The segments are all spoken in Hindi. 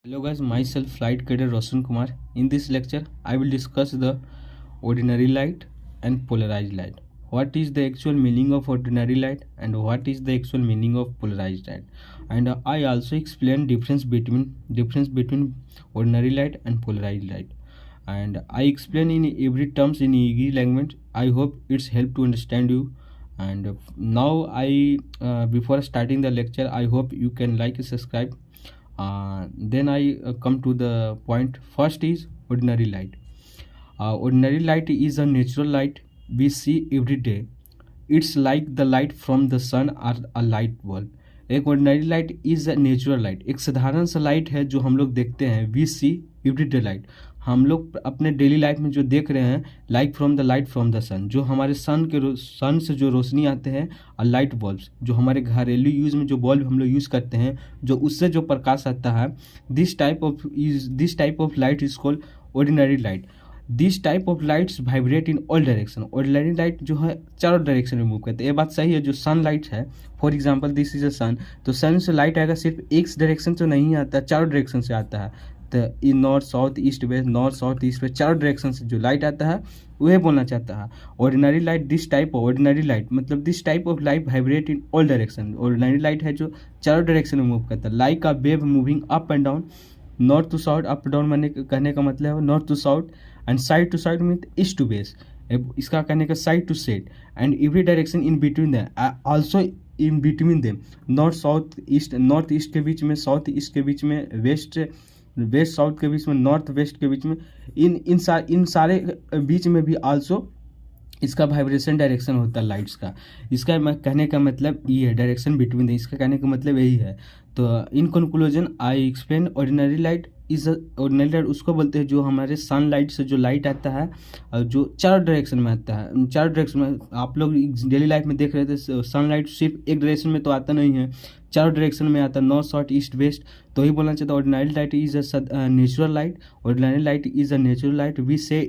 Hello guys, myself Flight Cadet Roshan Kumar. In this lecture, I will discuss the ordinary light and polarized light. What is the actual meaning of ordinary light and what is the actual meaning of polarized light? And I also explain difference between ordinary light and polarized light. And I explain in every terms in easy language. I hope it's help to understand you. And now before starting the lecture, I hope you can like and subscribe. Then I come to the point. First is ordinary light. Ordinary light is a natural light we see every day. It's like the light from the sun or a light bulb. एक ordinary light is a natural light, एक साधारण सा लाइट है जो हम लोग देखते हैं. वी सी एवरीडे लाइट, हम लोग अपने डेली लाइफ में जो देख रहे हैं, like from the light from the sun, जो हमारे सन से जो रोशनी आते हैं, और लाइट बल्ब्स जो हमारे घरेलू यूज़ में जो बल्ब हम लोग यूज़ करते हैं, जो उससे जो प्रकाश आता है, this type of light is called ordinary light. This type of lights vibrate in all direction. Ordinary light जो है चारों डायरेक्शन में मूव करते हैं. ये बात सही है. जो सन लाइट है, for example this is a sun, तो सन से लाइट आएगा सिर्फ एक डायरेक्शन से नहीं आता, चारों डायरेक्शन से आता है. तो in north south east west, north south east west, चारों डायरेक्शन से जो लाइट आता है वह बोलना चाहता है ordinary light. This type of ordinary light मतलब this type of light vibrate in all direction. Ordinary light है जो चारों डायरेक्शन में मूव करता है, like a wave moving up and down. North to south, up down माने कहने का मतलब है north to south, and side to side mean east to west. इसका कहने का side to set, and every direction in between them, also in between them. North south east, north east के बीच में, साउथ ईस्ट के बीच में, वेस्ट साउथ के बीच में, नॉर्थ वेस्ट के बीच में, इन सारे बीच में भी आल्सो इसका वाइब्रेशन डायरेक्शन होता है लाइट्स का. इसका कहने का मतलब ये है, डायरेक्शन बिटवीन द, इसका कहने का मतलब यही है. तो in conclusion I explain ordinary light is ordinary light उसको बोलते हैं जो हमारे सन लाइट से जो लाइट आता है और जो चार डायरेक्शन में आता है. चार डायरेक्शन में आप लोग डेली लाइफ में देख रहे थे, सन लाइट सिर्फ एक डायरेक्शन में तो आता नहीं है, चार डायरेक्शन में आता है, नॉर्थ साउथ ईस्ट वेस्ट. तो ही बोलना चाहता है ordinary light is a natural light. Ordinary light is a natural light we say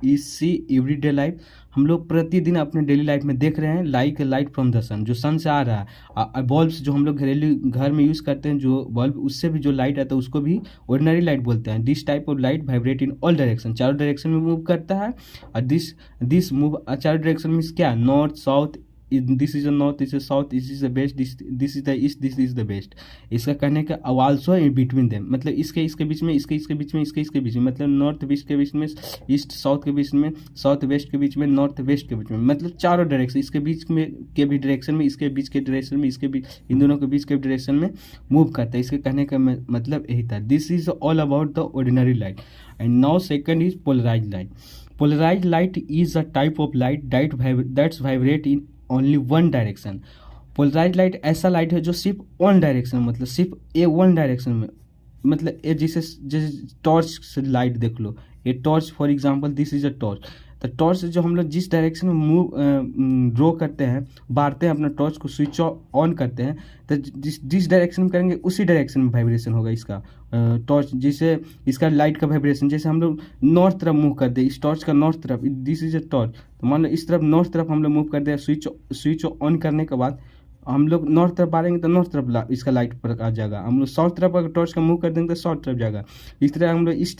see everyday life. हम लोग प्रतिदिन अपने डेली लाइफ में देख रहे हैं, like light from the sun, जो सन से आ रहा है. बल्ब्स जो हम लोग घरेलू घर में यूज़ करते हैं, जो बल्ब उससे भी जो लाइट आता है उसको भी ऑर्डिनरी लाइट बोलते हैं. This type of light vibrate in all direction, चारों डायरेक्शन में मूव करता है. और दिस मूव चारों डायरेक्शन मीन्स क्या, north south, this is the north, this is south, this is the west, this is the east, this is the west. इसका कहने का आल्सो इन बिटवीन देम मतलब इसके बीच में, इसके बीच में, इसके बीच में, मतलब नॉर्थ वेस्ट के बीच में, ईस्ट साउथ के बीच में, साउथ वेस्ट के बीच में, नॉर्थ वेस्ट के बीच में, मतलब चारों डायरेक्शन, इसके बीच में के भी डायरेक्शन में, इसके बीच के डायरेक्शन में, इसके बीच, इन दोनों के बीच के डायरेक्शन में मूव करता है. इसके कहने का मतलब यही था. This is all about the ordinary light. And now second is polarized light. Polarized light is a type of light that's vibrate in only one direction. Polarize light ऐसा लाइट है जो सिर्फ वन डायरेक्शन, मतलब सिर्फ ए वन डायरेक्शन में, मतलब ये जैसे टॉर्च से लाइट देख लो, ये torch for example this is a torch. तो टॉर्च जो हम लोग जिस डायरेक्शन में मूव ड्रॉ करते हैं, बारते हैं अपना टॉर्च को, स्विच ऑन करते हैं, तो जिस डायरेक्शन में करेंगे उसी डायरेक्शन में वाइब्रेशन होगा इसका. टॉर्च जैसे इसका लाइट का वाइब्रेशन, जैसे हम लोग नॉर्थ तरफ मूव कर दे, इस टॉर्च का नॉर्थ तरफ, दिस इज अ टॉर्च, तो मान लो इस तरफ नॉर्थ तरफ हम लोग मूव कर दे, स्विच ऑन करने के बाद हम लोग नॉर्थ तरफ मारेंगे तो नॉर्थ तरफ इसका लाइट पर आ जाएगा. हम लोग साउथ तरफ अगर टॉर्च का मूव कर देंगे तो साउथ तरफ जाएगा. इस तरह हम लोग इस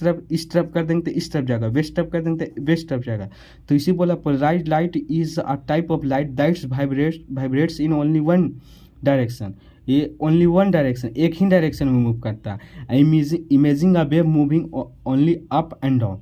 तरफ कर देंगे तो इस तरफ जाएगा, वेस्ट तरफ कर देंगे तो वेस्ट तरफ जाएगा. तो इसी बोला polarized light is a type of light that's vibrates in only one direction. ये ओनली वन डायरेक्शन, एक ही डायरेक्शन में मूव करता है. Imaging a wave moving only up and down.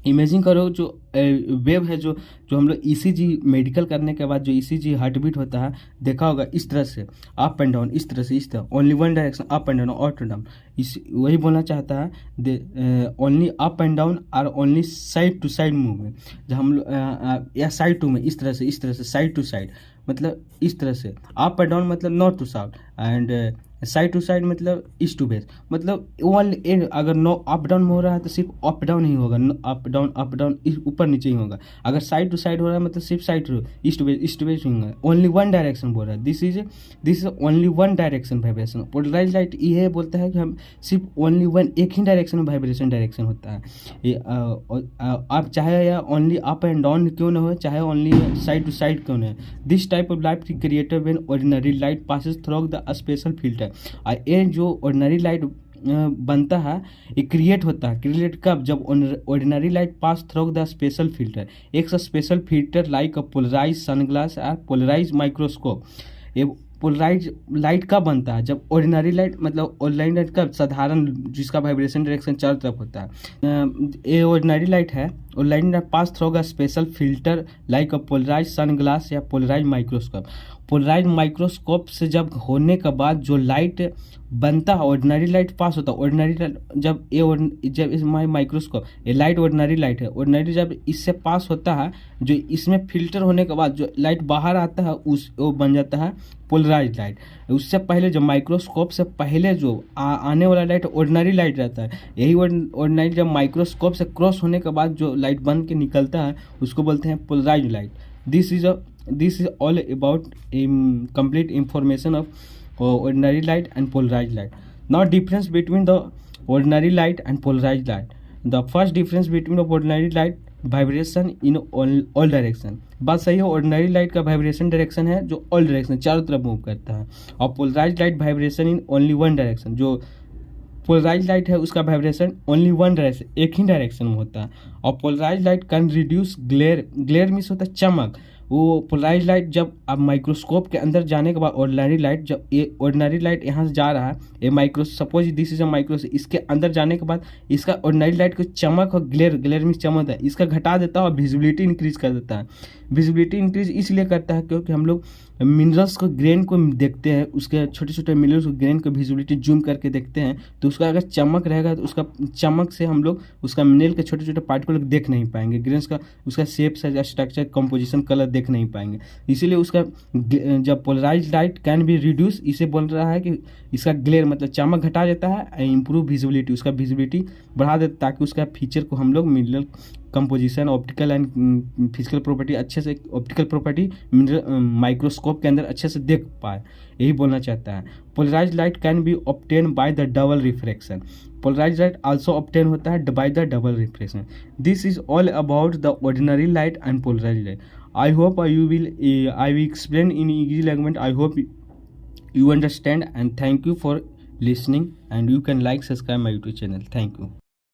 Imagine करो जो वेव है, जो हम लोग ईसीजी मेडिकल करने के बाद जो ईसीजी हार्ट बीट होता है, देखा होगा इस तरह से अप एंड डाउन, इस तरह से, इस तरह, only one direction up and down, up and down. इस वही बोलना चाहता है only up and down or only side to side movement. जब हम लोग या साइड टू में इस तरह से साइड टू साइड, मतलब इस तरह से. अप एंड डाउन मतलब north to south, and side to side मतलब ईस्ट टू वेस्ट. मतलब वन एंड अगर नो अप डाउन में हो रहा है तो सिर्फ अप डाउन ही होगा, अप डाउन ऊपर नीचे ही होगा. अगर साइड टू साइड हो रहा है मतलब सिर्फ साइड टू ईस्ट वेस्ट ही होगा. ओनली वन डायरेक्शन बोल रहा है. This is only one direction vibration. Polarized light ये बोलता है कि हम सिर्फ ओनली वन, एक ही डायरेक्शन में वाइब्रेशन डायरेक्शन होता है. ये आप चाहे या ओनली अप एंड डाउन क्यों ना हो, चाहे ओनली साइड टू साइड क्यों ना हो. This type of light created when ordinary light passes through the special filter. ये जो ऑर्डिनरी लाइट बनता है, ये क्रिएट होता है। क्रिएट कब? जब ordinary light pass through the special filter. एक special filter like a polarise sunglass or polarise microscope. ये पोलराइज लाइट कब बनता है? जब ऑर्डिनरी लाइट, मतलब ऑर्डिनरी लाइट का साधारण जिसका वाइब्रेशन डायरेक्शन चारों तरफ होता है, ये ऑर्डिनरी लाइट है। और light pass through a special filter like a polarise sunglass या पोलराइज माइक्रोस्कोप। पोलराइज माइक्रोस्कोप से जब होने के बाद जो लाइट बनता है, ऑर्डिनरी लाइट पास होता है। ऑर्डिनरी लाइट जब इस माइक्रोस्कोप, ये लाइट ऑर्डिनरी लाइट है, ऑर्डिनरी जब इससे पास होता है, जो इसमें फिल्टर होने के बाद जो लाइट बाहर आता है वो बन जाता है पोलराइज लाइट। उससे पहले जो माइक्रोस्कोप से पहले जो आने वाला लाइट ऑर्डिनरी लाइट रहता है। यही ऑर्डिनरी जब माइक्रोस्कोप से क्रॉस होने के बाद जो लाइट बन के निकलता है उसको बोलते हैं polarize light. This is all about complete information of ordinary light and polarized light. Now difference between the ordinary light and polarized light. The first difference between the ordinary light, vibration in all direction. बात सही है, ऑर्डिनरी लाइट का वाइब्रेशन डायरेक्शन है जो ऑल डायरेक्शन चारों तरफ मूव करता है। और polarize light vibration in only one direction. जो पोलराइज लाइट है उसका वाइब्रेशन ओनली वन डायरेक्शन, एक ही डायरेक्शन में होता है। और polarize light can reduce glare. Glare means होता है चमक। वो पोलराइज लाइट जब अब माइक्रोस्कोप के अंदर जाने के बाद ऑर्डिनरी लाइट, जब ये ऑर्डिनरी लाइट यहाँ से जा रहा है, ये suppose this is a microscope, इसके अंदर जाने के बाद इसका ऑर्डिनरी लाइट को चमक और ग्लेयर मीन्स चमक है, इसका घटा देता है और विजिबिलिटी इंक्रीज कर देता है। विजिबिलिटी इंक्रीज इसलिए करता है क्योंकि हम लोग मिनरल्स को ग्रेन को देखते हैं, उसके छोटे छोटे मिनरल्स को ग्रेन को विजिबिलिटी जूम करके देखते हैं, तो उसका अगर चमक रहेगा तो उसका चमक से हम लोग उसका मिनरल के छोटे छोटे पार्टिकल देख नहीं पाएंगे, ग्रेन्स का उसका shape size structure composition colour देख नहीं पाएंगे। इसीलिए उसका जब polarize light can be reduce, इसे बोल रहा है कि इसका ग्लेयर मतलब चमक घटा देता है, इम्प्रूव विजिबिलिटी, उसका विजिबिलिटी बढ़ा देता ताकि उसका फीचर को हम लोग mineral composition, optical and physical property अच्छे से, ऑप्टिकल प्रॉपर्टी माइक्रोस्कोप के अंदर अच्छे से देख पाए, यही बोलना चाहता है। Polarize light can be obtain by the double refraction. Polarize light also obtain होता है by the double refraction. This is all about the ordinary light and polarize light. I hope I will explain in easy language. I hope you understand, and thank you for listening, and you can like, subscribe my YouTube channel. Thank you.